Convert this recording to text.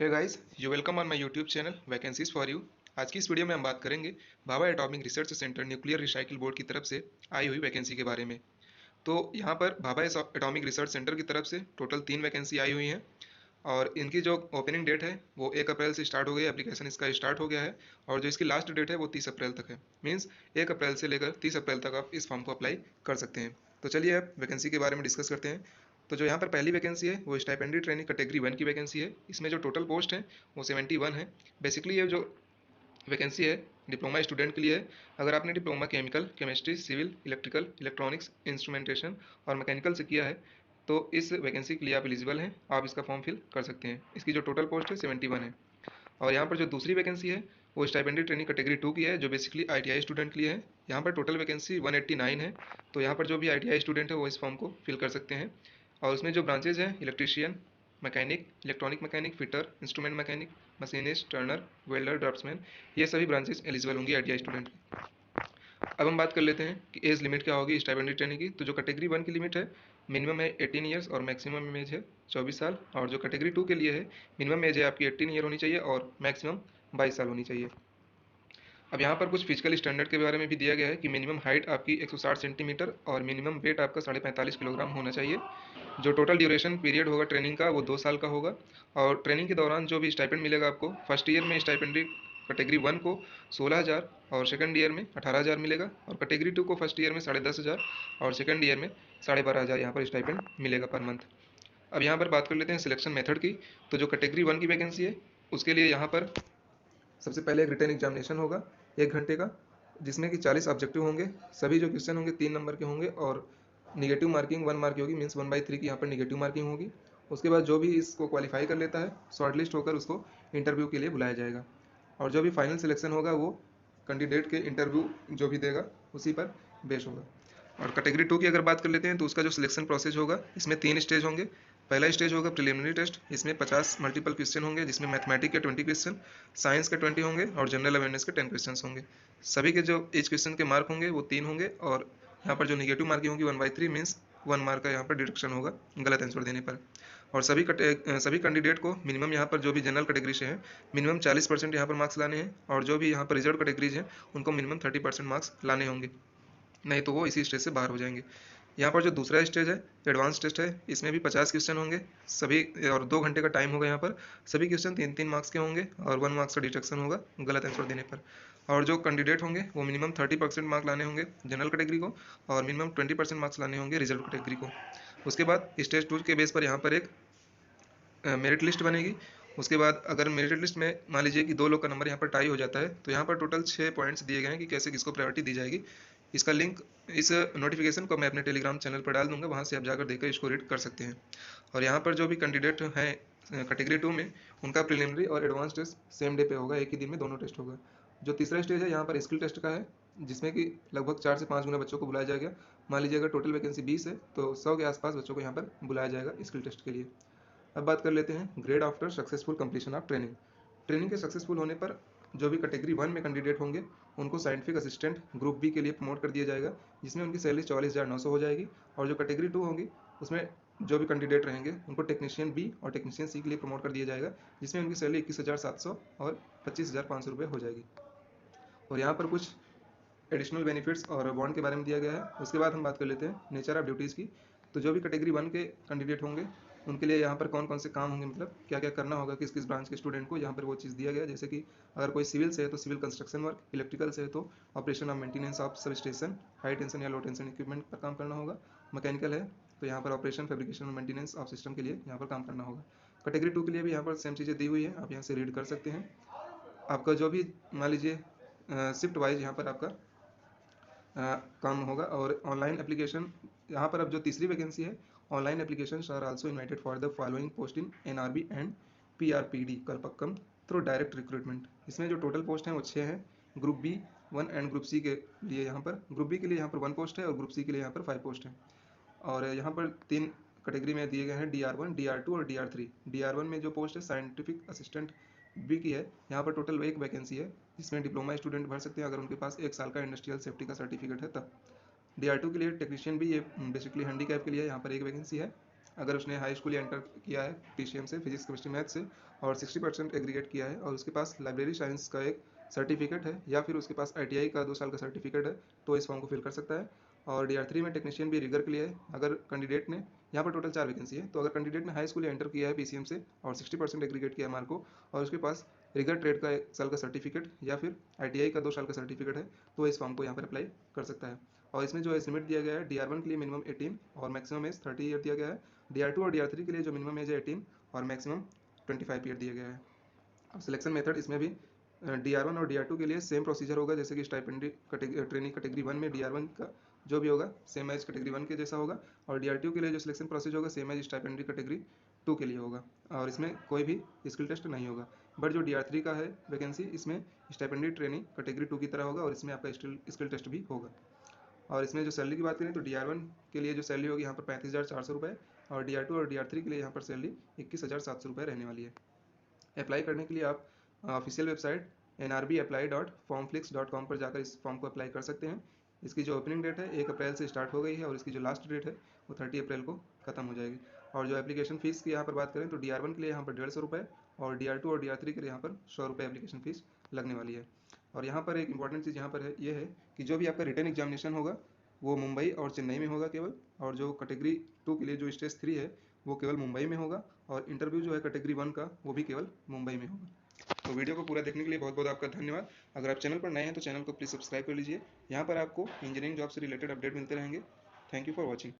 Hey guys, you welcome on my YouTube channel vacancies for you. आज की इस video में हम बात करेंगे Bhabha atomic research centre nuclear recycle board की तरफ से आई हुई वैकेंसी के बारे में। तो यहाँ पर भाभा एटॉमिक रिसर्च सेंटर की तरफ से टोटल 3 वैकेंसी आई हुई हैं और इनकी जो ओपनिंग डेट है वो 1 अप्रैल से स्टार्ट हो गई, एप्लीकेशन इसका स्टार्ट हो गया है और जो इसकी लास्ट डेट है वो 30 अप्रैल तक है। मीन्स 1 अप्रैल से लेकर 30 अप्रैल तक आप इस फॉर्म को अप्लाई कर सकते हैं। तो चलिए अब वैकेंसी के बारे में डिस्कस करते हैं। तो जो यहाँ पर पहली वैकेंसी है वो स्टाइपेंडरी ट्रेनिंग कैटेगरी 1 की वैकेंसी है। इसमें जो टोटल पोस्ट है वो 71 है। बेसिकली ये जो वैकेंसी है डिप्लोमा स्टूडेंट के लिए है। अगर आपने diploma chemical, chemistry, civil, electrical, electronics, instrumentation और मैकेनिकल से किया है तो इस वैकेंसी के लिए आप एलिजिबल हैं, आप इसका फॉर्म फिल कर सकते हैं। इसकी जो टोटल पोस्ट है 71 है। और यहाँ पर जो दूसरी वैकेंसी है वो स्टाइपेंडरी ट्रेनिंग कैटेगरी 2 की है, जो बेसिकली आईटीआई स्टूडेंट के लिए है। यहाँ पर टोटल वैकेंसी 189 है। तो यहाँ पर जो भी आईटीआई स्टूडेंट है वो इस फॉर्म को फिल कर सकते हैं। और उसमें जो ब्रांचेज हैं electrician, mechanic, electronic mechanic, fitter, instrument mechanic, machinist, Turner, welder, draughtsman, ये सभी ब्रांचेज एलिजिबल होंगी आईटीआई स्टूडेंट की। अब हम बात कर लेते हैं कि एज लिमिट क्या होगी स्टाइपेंडरी ट्रेनिंग की। तो जो कैटेगरी 1 की लिमिट है मिनिमम है 18 ईयर्स और मैक्सिमम एज है 24 साल। और जो कैटेगरी 2 के लिए है मिनिमम एज है आपकी 18 ईयर होनी चाहिए और मैक्सिमम 22 साल होनी चाहिए। अब यहाँ पर कुछ फिजिकल स्टैंडर्ड के बारे में भी दिया गया है कि मिनिमम हाइट आपकी 160 सेंटीमीटर और मिनिमम वेट आपका 45.5 किलोग्राम होना चाहिए। जो टोटल ड्यूरेशन पीरियड होगा ट्रेनिंग का वो 2 साल का होगा। और ट्रेनिंग के दौरान जो भी स्टाइपेंड मिलेगा आपको, फर्स्ट ईयर में स्टाइपेंडरी कैटेगरी 1 को 16,000 और सेकंड ईयर में 18,000 मिलेगा। और कैटेगरी 2 को फर्स्ट ईयर में 10,500 और सेकंड ईयर में 12,500 यहाँ पर स्टाइपेंड मिलेगा पर मंथ। अब यहाँ पर बात कर लेते हैं सिलेक्शन मेथड की। तो जो कैटेगरी 1 की वैकेंसी है उसके लिए यहाँ पर सबसे पहले एक रिटर्न एग्जामिनेशन होगा 1 घंटे का, जिसमें कि 40 ऑब्जेक्टिव होंगे। सभी जो क्वेश्चन होंगे 3 नंबर के होंगे और निगेटिव मार्किंग 1 मार्क की होगी, मीन्स 1/3 की यहाँ पर निगेटिव मार्किंग होगी। उसके बाद जो भी इसको क्वालिफाई कर लेता है शॉर्ट लिस्ट होकर उसको इंटरव्यू के लिए बुलाया जाएगा। और जो भी फाइनल सिलेक्शन होगा वो कैंडिडेट के इंटरव्यू जो भी देगा उसी पर बेस होगा। और कैटेगरी 2 की अगर बात कर लेते हैं तो उसका जो सिलेक्शन प्रोसेस होगा इसमें 3 स्टेज होंगे। पहला स्टेज होगा प्रिलिमिनरी टेस्ट, इसमें 50 मल्टीपल क्वेश्चन होंगे, जिसमें मैथमेटिक्स के 20 क्वेश्चन, साइंस के 20 होंगे और जनरल अवेयरनेस के 10 क्वेश्चन होंगे। सभी के जो ईच क्वेश्चन के मार्क होंगे वो 3 होंगे और यहाँ पर जो निगेटिव मार्किंग होगी 1/3 मीन्स 1 मार्क का यहाँ पर डिडक्शन होगा गलत आंसर देने पर। और सभी कैंडिडेट को मिनिमम यहाँ पर जो भी जनरल कैटेगरी से हैं मिनिमम 40% यहाँ पर मार्क्स लाने हैं और जो भी यहाँ पर रिजर्व कैटेगरीज हैं उनको मिनिमम 30% मार्क्स लाने होंगे, नहीं तो वो इसी स्टेज से बाहर हो जाएंगे। यहाँ पर जो दूसरा स्टेज है एडवांस टेस्ट है, इसमें भी 50 क्वेश्चन होंगे सभी और 2 घंटे का टाइम होगा। यहाँ पर सभी क्वेश्चन 3-3 मार्क्स के होंगे और 1 मार्क्स का डिडक्शन होगा गलत आंसर देने पर। और जो कैंडिडेट होंगे वो मिनिमम 30% मार्क लाने होंगे जनरल कैटेगरी को और मिनिमम 20% मार्क्स लाने होंगे रिजर्व कैटेगरी को। उसके बाद स्टेज 2 के बेस पर यहाँ पर एक मेरिट लिस्ट बनेगी। उसके बाद अगर मेरिट लिस्ट में मान लीजिए कि 2 लोग का नंबर यहाँ पर टाई हो जाता है तो यहाँ पर टोटल 6 पॉइंट्स दिए गए हैं कि कैसे किसको प्रायोरिटी दी जाएगी। इसका लिंक इस नोटिफिकेशन को मैं अपने टेलीग्राम चैनल पर डाल दूंगा, वहाँ से आप जाकर देखकर इसको रीड कर सकते हैं। और यहाँ पर जो भी कैंडिडेट हैं कैटेगरी 2 में उनका प्रिलिमिनरी और एडवांस टेस्ट सेम डे पे होगा, एक ही दिन में दोनों टेस्ट होगा। जो तीसरा स्टेज है यहाँ पर स्किल टेस्ट का है, जिसमें कि लगभग 4 से 5 गुना बच्चों को बुलाया जाएगा। मान लीजिए अगर टोटल वैकेंसी 20 है तो 100 के आसपास बच्चों को यहाँ पर बुलाया जाएगा स्किल टेस्ट के लिए। अब बात कर लेते हैं grade after successful completion of training. Training के सक्सेसफुल होने पर जो भी कैटेगरी 1 में कैंडिडेट होंगे उनको साइंटिफिक असिस्टेंट ग्रुप बी के लिए प्रमोट कर दिया जाएगा, जिसमें उनकी सैलरी 44,900 हो जाएगी। और जो कैटेगरी 2 होगी उसमें जो भी कैंडिडेट रहेंगे उनको टेक्नीशियन बी और टेक्नीशियन सी के लिए प्रमोट कर दिया जाएगा, जिसमें उनकी सैलरी 21,700 और 25,500 रुपये हो जाएगी। और यहाँ पर कुछ एडिशनल बेनिफिट्स और बॉन्ड के बारे में दिया गया है। उसके बाद हम बात कर लेते हैं नेचर ऑफ ड्यूटीज़ की। तो जो भी कैटेगरी 1 के कैंडिडेट होंगे उनके लिए यहाँ पर कौन कौन से काम होंगे, मतलब क्या क्या करना होगा किस किस ब्रांच के स्टूडेंट को, यहाँ पर वो चीज़ दिया गया। जैसे कि अगर कोई सिविल से है तो सिविल कंस्ट्रक्शन वर्क, इलेक्ट्रिकल से है तो operation of maintenance of sub station, high tension या लो टेंशन इक्विपमेंट पर काम करना होगा। मैकेनिकल है तो यहाँ पर ऑपरेशन, फैब्रिकेशन और मेंटेनेंस ऑफ सिस्टम के लिए यहाँ पर काम करना होगा। कैटेगरी 2 के लिए भी यहाँ पर सेम चीज़ें दी हुई है, आप यहाँ से रीड कर सकते हैं। आपका जो भी मान लीजिए शिफ्ट वाइज यहाँ पर आपका काम होगा। और ऑनलाइन एप्लीकेशन यहाँ पर अब जो तीसरी वैकेंसी है, online application are also invited for the following post in NRB and PRPD Kalpakkam through direct recruitment. इसमें जो टोटल पोस्ट हैं वो 6 हैं। Group B 1 and group C के लिए यहाँ पर, ग्रुप बी के लिए यहाँ पर 1 पोस्ट है और ग्रुप सी के लिए यहाँ पर 5 पोस्ट है। और यहाँ पर 3 कैटेगरी में दिए गए हैं DR1, DR2 और DR3। DR1 में जो पोस्ट है साइंटिफिक असिस्टेंट बी की है, यहाँ पर टोटल 1 वैकेंसी है, जिसमें डिप्लोमा स्टूडेंट भर सकते हैं अगर उनके पास 1 साल का इंडस्ट्रियल सेफ्टी का सर्टिफिकेट है तब। DR2 के लिए टेक्नीशियन भी, ये बेसिकली हैंडीकैप के लिए यहाँ पर 1 वैकेंसी है। अगर उसने हाई स्कूल या इंटर किया है PCM से, फिजिक्स केमिस्ट्री मैथ से, और 60% एग्रीगेट किया है और उसके पास लाइब्रेरी साइंस का एक सर्टिफिकेट है या फिर उसके पास ITI का 2 साल का सर्टिफिकेट है, तो इस फॉर्म को फिल कर सकता है। और DR3 में टेक्नीशियन भी रिगर के लिए है। अगर कैंडिडेट ने, यहाँ पर टोटल 4 वैकेंसी है, तो अगर कैंडिडेट ने हाई स्कूल या इंटर किया है PCM से और 60% एग्रीगेट किया है मार्क को, और उसके पास रिगर ट्रेड का 1 साल का सर्टिफिकेट या फिर ITI का 2 साल का सर्टिफिकेट है, तो इस फॉर्म को यहाँ पर अप्लाई कर सकता है। और इसमें जो एज लिमिट दिया गया है, DR1 के लिए मिनिमम 18 और मैक्सिमम एज 30 ईयर दिया गया है। DR2 और DR3 के लिए जो मिनिमम एज है 18 और मैक्सिमम 25 ईयर दिया गया है। अब सिलेक्शन मेथड इसमें भी DR1 और DR2 के लिए सेम प्रोसीजर होगा, जैसे कि स्टाइपेंडरी ट्रेनिंग कैटेगरी 1 में DR1 का जो भी होगा सेम एज कैटेगरी 1 के जैसा होगा, और DR2 के लिए जो सिलेक्शन प्रोसेस होगा सेम एज स्टाइपेंडरी कैटेगरी 2 के लिए होगा, और इसमें कोई भी स्किल टेस्ट नहीं होगा। बट जो DR3 का है वैकेंसी, इसमें स्टाइपेंडरी ट्रेनिंग कैटेगरी 2 की तरह होगा और इसमें आपका स्किल टेस्ट भी होगा। और इसमें जो सैलरी की बात करें तो DR1 के लिए जो सैलरी होगी यहाँ पर 35,400 रुपये, और DR2 और DR3 के लिए यहाँ पर सैलरी 21,700 रुपये रहने वाली है। अप्लाई करने के लिए आप ऑफिशियल वेबसाइट nrbapply.formflix.com पर जाकर इस फॉर्म को अप्लाई कर सकते हैं। इसकी जो ओपनिंग डेट है 1 अप्रैल से स्टार्ट हो गई है और इसकी जो लास्ट डेट है वो 30 अप्रैल को खत्म हो जाएगी। और जो एप्लीकेशन फ़ीस की यहाँ पर बात करें तो DR1 के लिए यहाँ पर 150 रुपये और DR2 और DR3 के लिए यहाँ पर 100 रुपये एप्लीकेशन फ़ीस लगने वाली है। और यहाँ पर एक इंपॉर्टेंट चीज़ यहाँ पर है, ये है कि जो भी आपका रिटर्न एग्जामिनेशन होगा वो मुंबई और चेन्नई में होगा केवल, और जो कैटेगरी 2 के लिए जो स्टेज 3 है वो केवल मुंबई में होगा, और इंटरव्यू जो है कैटेगरी 1 का वो भी केवल मुंबई में होगा। तो वीडियो को पूरा देखने के लिए बहुत बहुत आपका धन्यवाद। अगर आप चैनल पर नए हैं तो चैनल को प्लीज़ सब्सक्राइब कर लीजिए। यहाँ पर आपको इंजीनियरिंग जॉब से रिलेटेड अपडेट मिलते रहेंगे। Thank you for watching.